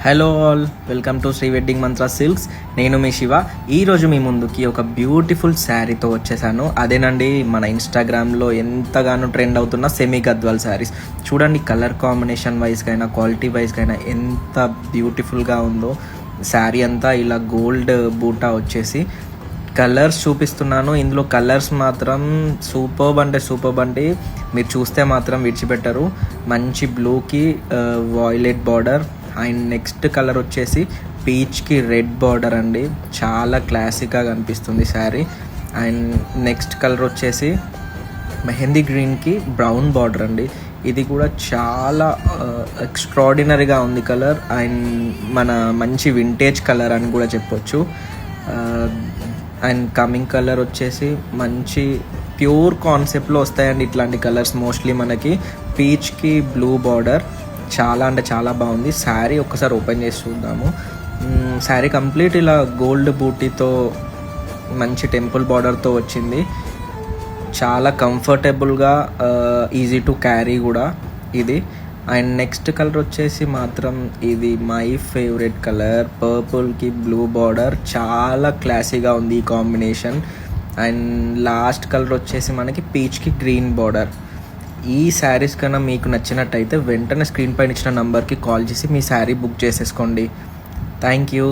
Hello all, welcome to Shri wedding Mantra silks. నేను మీ శివ. ఈరోజు మీ ముందుకి ఒక బ్యూటిఫుల్ శారీతో వచ్చేసాను. అదేనండి మన ఇన్స్టాగ్రామ్లో ఎంతగానో ట్రెండ్ అవుతున్న సెమీ గద్వాల్ శారీస్. చూడండి, కలర్ కాంబినేషన్ వైజ్కైనా క్వాలిటీ వైజ్కైనా ఎంత బ్యూటిఫుల్గా ఉందో. శారీ అంతా ఇలా గోల్డ్ బూటా వచ్చేసి కలర్స్ చూపిస్తున్నాను. ఇందులో కలర్స్ మాత్రం సూపర్బ్ అండి. మీరు చూస్తే మాత్రం విడిచిపెట్టరు. మంచి బ్లూకి violet border and next colour వచ్చేసి పీచ్కి రెడ్ బార్డర్ అండి. చాలా క్లాసిక్గా కనిపిస్తుంది శారీ. అండ్ నెక్స్ట్ కలర్ వచ్చేసి మెహందీ గ్రీన్కి బ్రౌన్ బార్డర్ అండి. ఇది కూడా చాలా ఎక్స్ట్రాడినరీగా ఉంది కలర్. అండ్ మన మంచి వింటేజ్ కలర్ అని కూడా చెప్పొచ్చు. అండ్ కమింగ్ కలర్ వచ్చేసి మంచి ప్యూర్ కాన్సెప్ట్లో వస్తాయండి ఇట్లాంటి కలర్స్. మోస్ట్లీ మనకి పీచ్కి బ్లూ బార్డర్ చాలా అంటే చాలా బాగుంది. శారీ ఒక్కసారి ఓపెన్ చేసి చూద్దాము. శారీ కంప్లీట్ ఇలా గోల్డ్ బూటీతో మంచి టెంపుల్ బార్డర్తో వచ్చింది. చాలా కంఫర్టబుల్గా, ఈజీ టు క్యారీ కూడా ఇది. అండ్ నెక్స్ట్ కలర్ వచ్చేసి మాత్రం ఇది మై ఫేవరెట్ కలర్, పర్పుల్కి బ్లూ బార్డర్. చాలా క్లాసీగా ఉంది ఈ కాంబినేషన్. అండ్ లాస్ట్ కలర్ వచ్చేసి మనకి పీచ్కి గ్రీన్ బార్డర్. ఈ శారీస్ కన్నా మీకు నచ్చినట్టయితే వెంటనే స్క్రీన్ పైన ఇచ్చిన నంబర్కి కాల్ చేసి మీ శారీ బుక్ చేసేసుకోండి. Thank you.